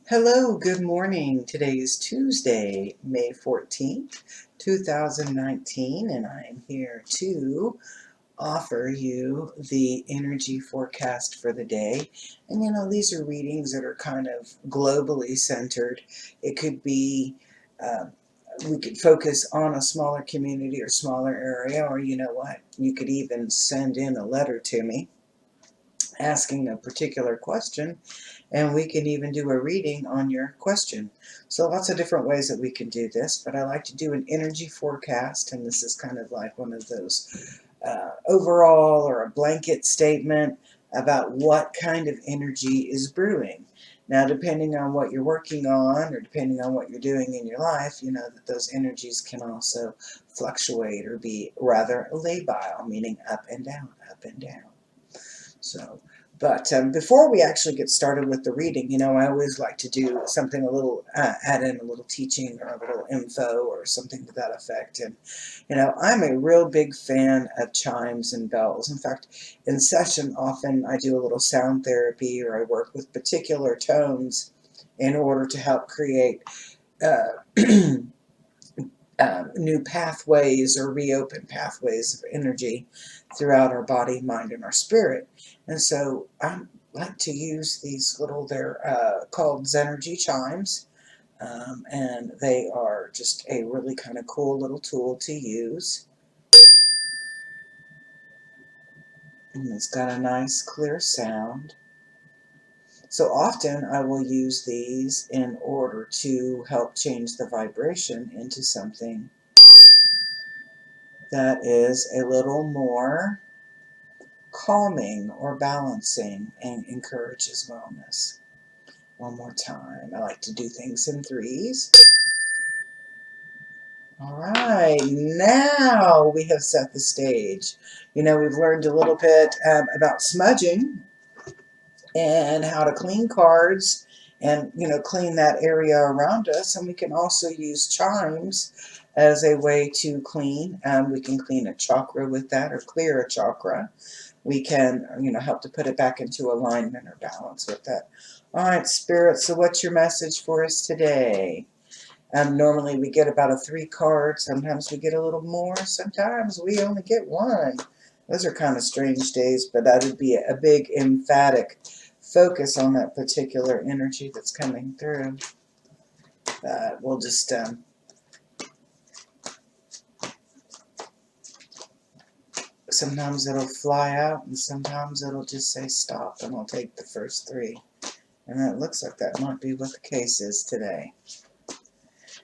Hello, good morning. Today is Tuesday, May 14th, 2019, and I'm here to offer you the energy forecast for the day. And these are readings that are kind of globally centered. It could be, we could focus on a smaller community or smaller area, or you know what, you could even send in a letter to me asking a particular question, and we can even do a reading on your question. So lots of different ways that we can do this, but I like to do an energy forecast, and this is kind of like one of those overall or a blanket statement about what kind of energy is brewing. Now, depending on what you're working on or depending on what you're doing in your life, you know that those energies can also fluctuate or be rather labile, meaning up and down, up and down. So, but before we actually get started with the reading, I always like to do something a little, add in a little teaching or a little info or something to that effect. And, I'm a real big fan of chimes and bells. In fact, in session, often I do a little sound therapy or I work with particular tones in order to help create new pathways or reopen pathways of energy throughout our body, mind, and our spirit. And so I like to use these little, they're called Zenergy chimes, and they are just a really kind of cool little tool to use. And it's got a nice clear sound. So often I will use these in order to help change the vibration into something that is a little more calming or balancing and encourages wellness. One more time. I like to do things in threes. All right, now we have set the stage. We've learned a little bit about smudging and how to clean cards and, clean that area around us. And we can also use chimes as a way to clean. We can clean a chakra with that or clear a chakra. We can, help to put it back into alignment or balance with that. All right, Spirit, so what's your message for us today? Normally we get about 3 cards. Sometimes we get a little more. Sometimes we only get 1. Those are kind of strange days, but that would be a big emphatic focus on that particular energy that's coming through. We'll just sometimes it'll fly out and sometimes it'll just say stop, and I'll take the first 3. And it looks like that might be what the case is today.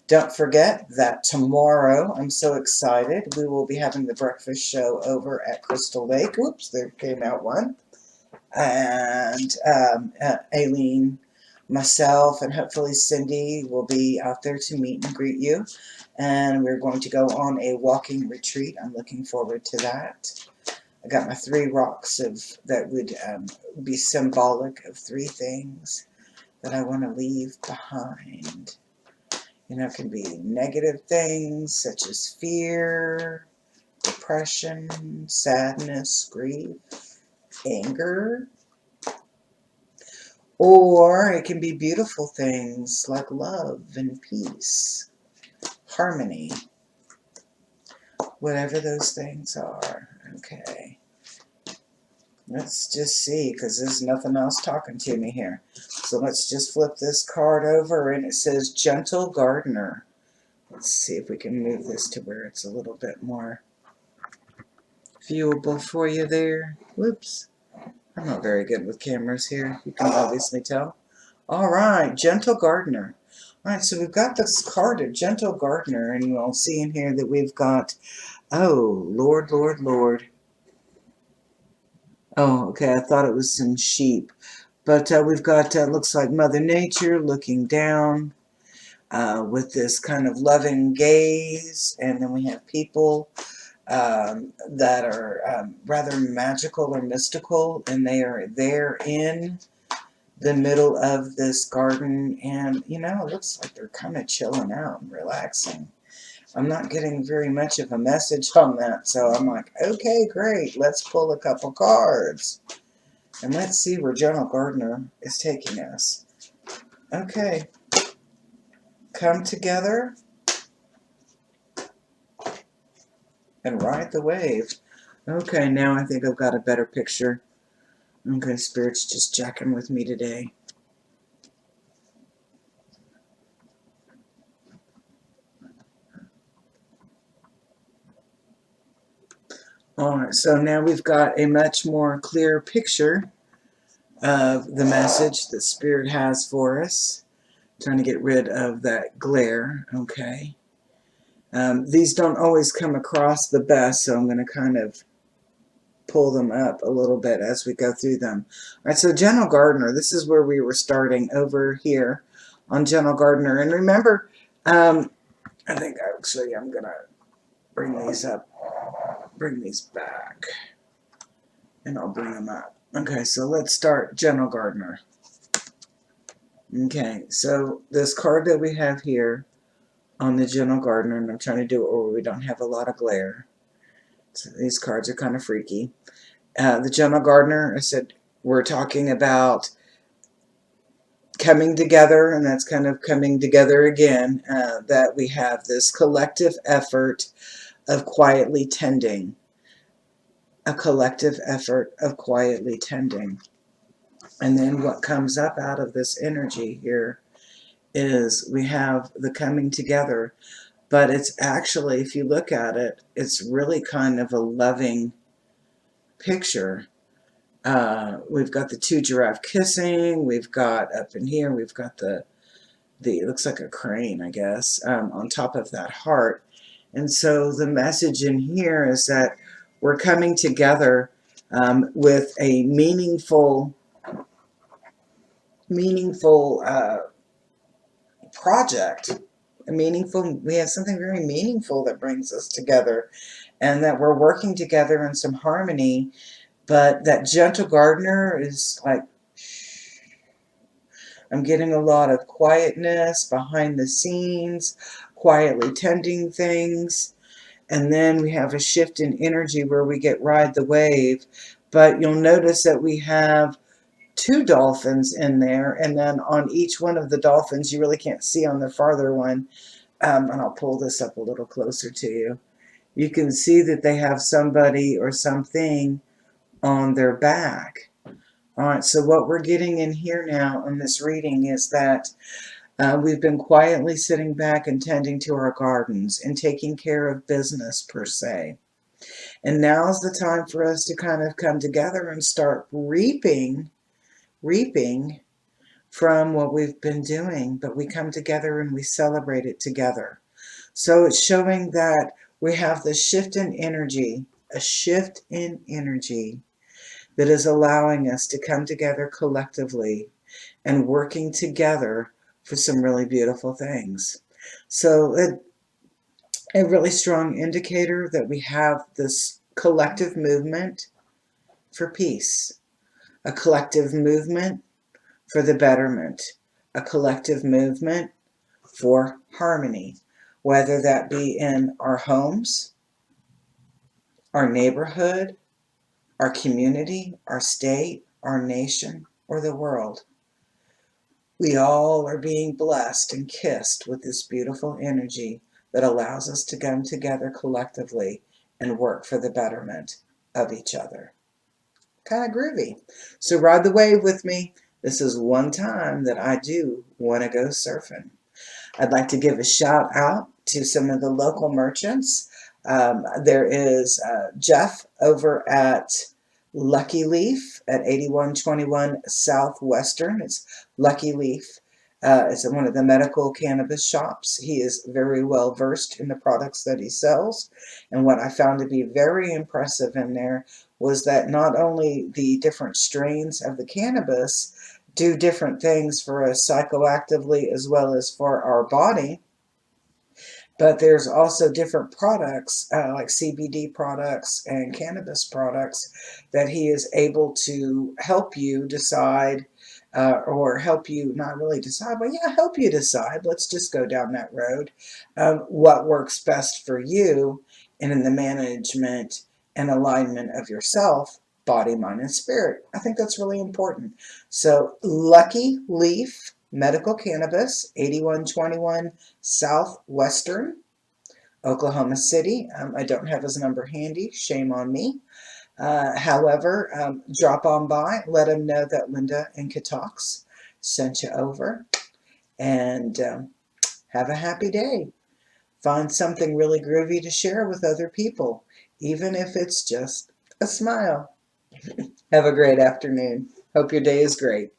Don't forget that tomorrow, I'm so excited, we will be having the breakfast show over at Crystal Lake. Oops, there came out one. And Aileen, myself, and hopefully Cindy will be out there to meet and greet you. And we're going to go on a walking retreat. I'm looking forward to that. I got my 3 rocks that would be symbolic of 3 things that I want to leave behind. It can be negative things such as fear, depression, sadness, grief, anger. Or it can be beautiful things like love and peace, harmony, whatever those things are. Okay. Let's just see, because there's nothing else talking to me here. So let's just flip this card over, and it says Gentle Gardener. Let's see if we can move this to where it's a little bit more viewable for you there. Whoops. I'm not very good with cameras here. You can obviously tell. All right, Gentle Gardener. All right, so we've got this card of Gentle Gardener, and you'll see in here that we've got, oh, Lord, Lord, Lord. Oh, okay, I thought it was some sheep. But we've got, looks like Mother Nature looking down with this kind of loving gaze. And then we have people that are rather magical or mystical. And they are there in the middle of this garden. And, it looks like they're kind of chilling out and relaxing. I'm not getting very much of a message on that, so I'm like, okay, great, let's pull a couple cards. And let's see where Gentle Gardener is taking us. Okay. Come together and ride the wave. Okay, now I think I've got a better picture. Okay, Spirit's just checking with me today. Alright, so now we've got a much more clear picture of the message that Spirit has for us. Trying to get rid of that glare, okay. These don't always come across the best, so I'm going to kind of pull them up a little bit as we go through them. Alright, so General Gardner, this is where we were starting over here on General Gardner. And remember, I think actually I'm going to bring these up, bring these back, and I'll bring them up. Okay, so let's start General Gardner. Okay, so this card that we have here on the General Gardner, and I'm trying to do it where we don't have a lot of glare. So these cards are kind of freaky. The General Gardner, I said, we're talking about coming together, and that's kind of coming together again, that we have this collective effort of quietly tending. A collective effort of quietly tending. And then what comes up out of this energy here is we have the coming together, but it's actually, if you look at it, it's really kind of a loving picture. We've got the two giraffe kissing, we've got up in here, we've got the it looks like a crane, I guess, on top of that heart. And so the message in here is that we're coming together with a meaningful project. We have something very meaningful that brings us together, and that we're working together in some harmony. But that Gentle Gardener is like, I'm getting a lot of quietness behind the scenes, quietly tending things. And then we have a shift in energy where we get ride the wave. But you'll notice that we have two dolphins in there, and then on each one of the dolphins, you really can't see on the farther one, and I'll pull this up a little closer to you. You can see that they have somebody or something on their back. All right, so what we're getting in here now in this reading is that we've been quietly sitting back and tending to our gardens and taking care of business per se. And now's the time for us to kind of come together and start reaping from what we've been doing, but we come together and we celebrate it together. So it's showing that we have this shift in energy, a shift in energy that is allowing us to come together collectively and working together for some really beautiful things. So a really strong indicator that we have this collective movement for peace, a collective movement for the betterment, a collective movement for harmony, whether that be in our homes, our neighborhood, our community, our state, our nation, or the world. We all are being blessed and kissed with this beautiful energy that allows us to come together collectively and work for the betterment of each other. Kind of groovy. So ride the wave with me. This is one time that I do want to go surfing. I'd like to give a shout out to some of the local merchants. There is Jeff over at Lucky Leaf at 8121 Southwestern. It's Lucky Leaf. It's one of the medical cannabis shops. He is very well versed in the products that he sells. And what I found to be very impressive in there was that not only the different strains of the cannabis do different things for us psychoactively as well as for our body, but there's also different products like CBD products and cannabis products that he is able to help you decide, or help you not really decide, but yeah, help you decide. Let's just go down that road. What works best for you and in the management and alignment of yourself, body, mind, and spirit. I think that's really important. So Lucky Leaf Medical Cannabis, 8121 Southwestern, Oklahoma City. I don't have his number handy. Shame on me. However, drop on by. Let him know that Linda and Katox sent you over. And have a happy day. Find something really groovy to share with other people, even if it's just a smile. Have a great afternoon. Hope your day is great.